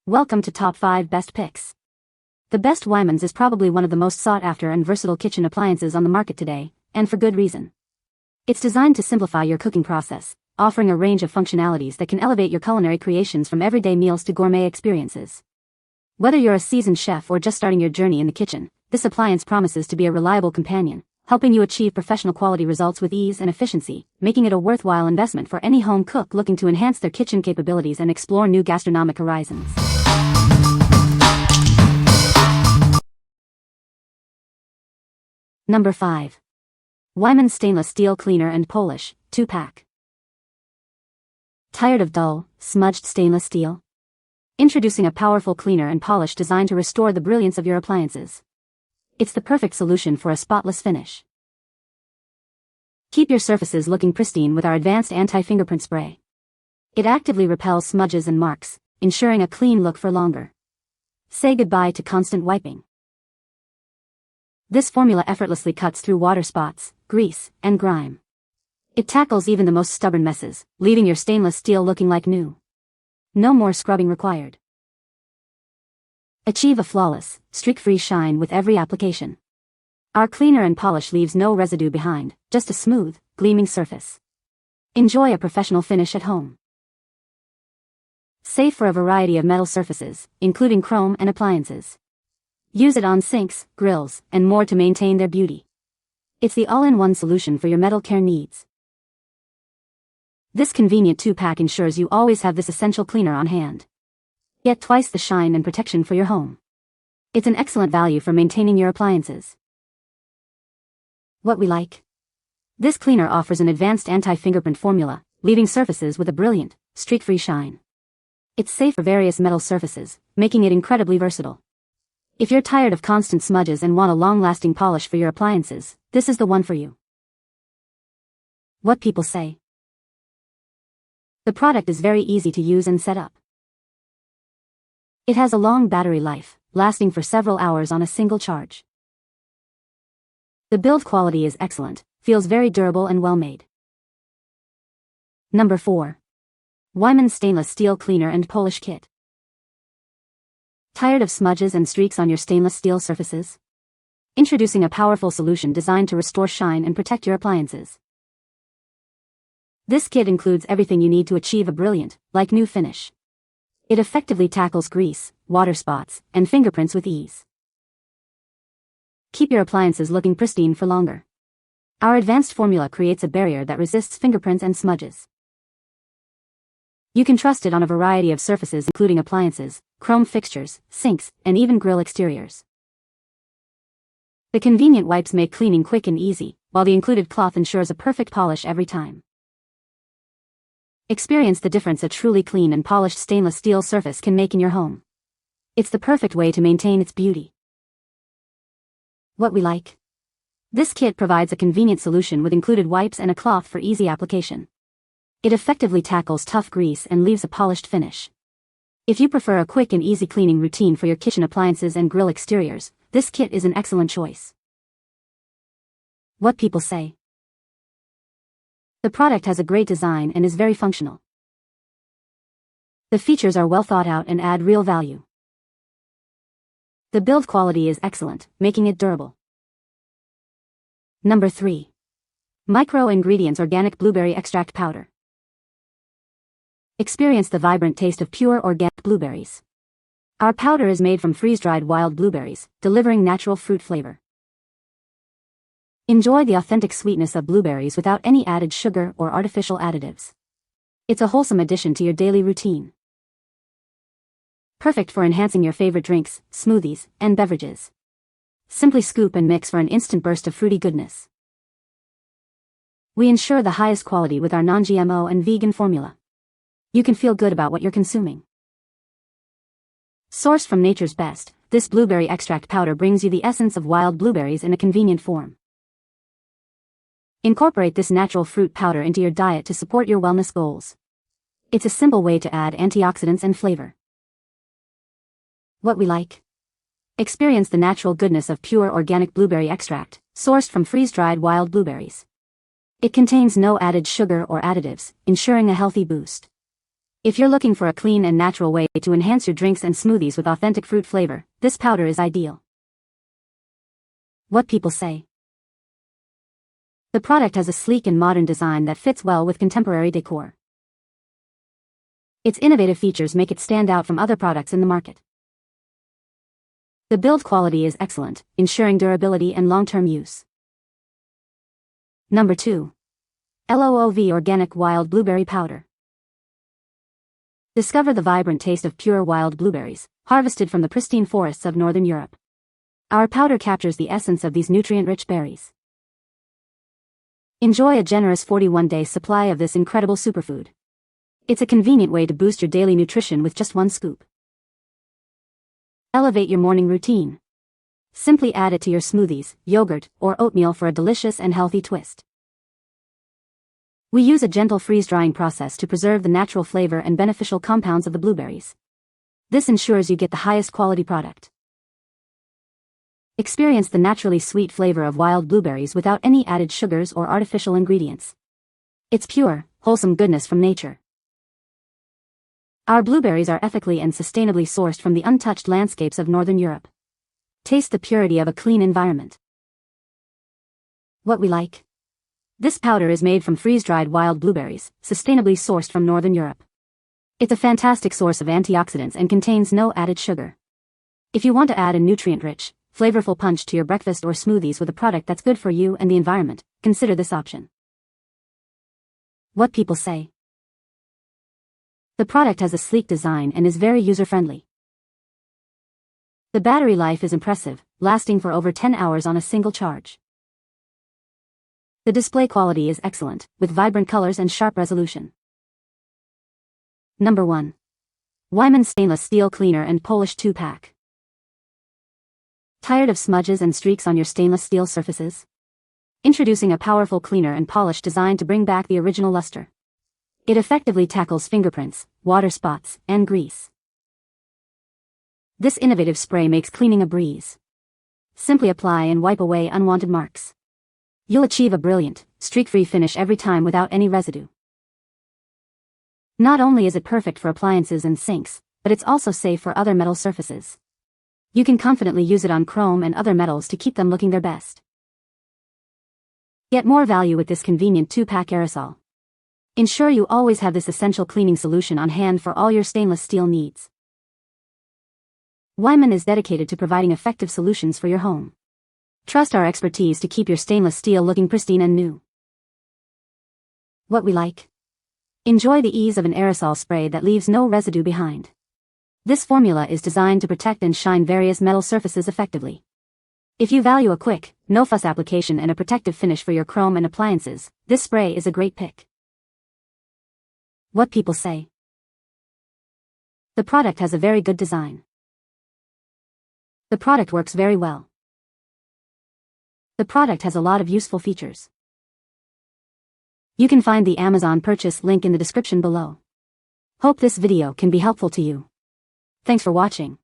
Welcome to Top 5 Best Picks. The best Wymans is probably one of the most sought-after and versatile kitchen appliances on the market today, and for good reason. It's designed to simplify your cooking process, offering a range of functionalities that can elevate your culinary creations from everyday meals to gourmet experiences. Whether you're a seasoned chef or just starting your journey in the kitchen, this appliance promises to be a reliable companion, helping you achieve professional quality results with ease and efficiency, making it a worthwhile investment for any home cook looking to enhance their kitchen capabilities and explore new gastronomic horizons. Number 5. Wymans Stainless Steel Cleaner and Polish, 2-pack. Tired of dull, smudged stainless steel? Introducing a powerful cleaner and polish designed to restore the brilliance of your appliances. It's the perfect solution for a spotless finish. Keep your surfaces looking pristine with our advanced anti-fingerprint spray. It actively repels smudges and marks, ensuring a clean look for longer. Say goodbye to constant wiping. This formula effortlessly cuts through water spots, grease, and grime. It tackles even the most stubborn messes, leaving your stainless steel looking like new. No more scrubbing required. Achieve a flawless, streak-free shine with every application. Our cleaner and polish leaves no residue behind, just a smooth, gleaming surface. Enjoy a professional finish at home. Safe for a variety of metal surfaces, including chrome and appliances. Use it on sinks, grills, and more to maintain their beauty. It's the all-in-one solution for your metal care needs. This convenient 2-pack ensures you always have this essential cleaner on hand. Get twice the shine and protection for your home. It's an excellent value for maintaining your appliances. What we like? This cleaner offers an advanced anti-fingerprint formula, leaving surfaces with a brilliant, streak-free shine. It's safe for various metal surfaces, making it incredibly versatile. If you're tired of constant smudges and want a long-lasting polish for your appliances, this is the one for you. What people say. The product is very easy to use and set up. It has a long battery life, lasting for several hours on a single charge. The build quality is excellent, feels very durable and well-made. Number 4. Wymans Stainless Steel Cleaner and Polish Kit. Tired of smudges and streaks on your stainless steel surfaces? Introducing a powerful solution designed to restore shine and protect your appliances. This kit includes everything you need to achieve a brilliant, like new finish. It effectively tackles grease, water spots, and fingerprints with ease. Keep your appliances looking pristine for longer. Our advanced formula creates a barrier that resists fingerprints and smudges. You can trust it on a variety of surfaces including appliances, chrome fixtures, sinks, and even grill exteriors. The convenient wipes make cleaning quick and easy, while the included cloth ensures a perfect polish every time. Experience the difference a truly clean and polished stainless steel surface can make in your home. It's the perfect way to maintain its beauty. What we like? This kit provides a convenient solution with included wipes and a cloth for easy application. It effectively tackles tough grease and leaves a polished finish. If you prefer a quick and easy cleaning routine for your kitchen appliances and grill exteriors, this kit is an excellent choice. What people say. The product has a great design and is very functional. The features are well thought out and add real value. The build quality is excellent, making it durable. Number 3. Micro Ingredients Organic Blueberry Extract Powder. Experience the vibrant taste of pure organic blueberries. Our powder is made from freeze-dried wild blueberries, delivering natural fruit flavor. Enjoy the authentic sweetness of blueberries without any added sugar or artificial additives. It's a wholesome addition to your daily routine. Perfect for enhancing your favorite drinks, smoothies, and beverages. Simply scoop and mix for an instant burst of fruity goodness. We ensure the highest quality with our non-GMO and vegan formula. You can feel good about what you're consuming. Sourced from nature's best, this blueberry extract powder brings you the essence of wild blueberries in a convenient form. Incorporate this natural fruit powder into your diet to support your wellness goals. It's a simple way to add antioxidants and flavor. What we like? Experience the natural goodness of pure organic blueberry extract, sourced from freeze-dried wild blueberries. It contains no added sugar or additives, ensuring a healthy boost. If you're looking for a clean and natural way to enhance your drinks and smoothies with authentic fruit flavor, this powder is ideal. What people say. The product has a sleek and modern design that fits well with contemporary decor. Its innovative features make it stand out from other products in the market. The build quality is excellent, ensuring durability and long-term use. Number 2. LOOV Organic Wild Blueberry Powder. Discover the vibrant taste of pure wild blueberries, harvested from the pristine forests of Northern Europe. Our powder captures the essence of these nutrient-rich berries. Enjoy a generous 41-day supply of this incredible superfood. It's a convenient way to boost your daily nutrition with just one scoop. Elevate your morning routine. Simply add it to your smoothies, yogurt, or oatmeal for a delicious and healthy twist. We use a gentle freeze-drying process to preserve the natural flavor and beneficial compounds of the blueberries. This ensures you get the highest quality product. Experience the naturally sweet flavor of wild blueberries without any added sugars or artificial ingredients. It's pure, wholesome goodness from nature. Our blueberries are ethically and sustainably sourced from the untouched landscapes of Northern Europe. Taste the purity of a clean environment. What we like. This powder is made from freeze-dried wild blueberries, sustainably sourced from Northern Europe. It's a fantastic source of antioxidants and contains no added sugar. If you want to add a nutrient-rich, flavorful punch to your breakfast or smoothies with a product that's good for you and the environment, consider this option. What people say. The product has a sleek design and is very user-friendly. The battery life is impressive, lasting for over 10 hours on a single charge. The display quality is excellent, with vibrant colors and sharp resolution. Number 1. Wymans Stainless Steel Cleaner and Polish 2-pack. Tired of smudges and streaks on your stainless steel surfaces? Introducing a powerful cleaner and polish designed to bring back the original luster. It effectively tackles fingerprints, water spots, and grease. This innovative spray makes cleaning a breeze. Simply apply and wipe away unwanted marks. You'll achieve a brilliant, streak-free finish every time without any residue. Not only is it perfect for appliances and sinks, but it's also safe for other metal surfaces. You can confidently use it on chrome and other metals to keep them looking their best. Get more value with this convenient 2-pack aerosol. Ensure you always have this essential cleaning solution on hand for all your stainless steel needs. Weiman is dedicated to providing effective solutions for your home. Trust our expertise to keep your stainless steel looking pristine and new. What we like. Enjoy the ease of an aerosol spray that leaves no residue behind. This formula is designed to protect and shine various metal surfaces effectively. If you value a quick, no-fuss application and a protective finish for your chrome and appliances, this spray is a great pick. What people say. The product has a very good design. The product works very well. The product has a lot of useful features. You can find the Amazon purchase link in the description below. Hope this video can be helpful to you. Thanks for watching.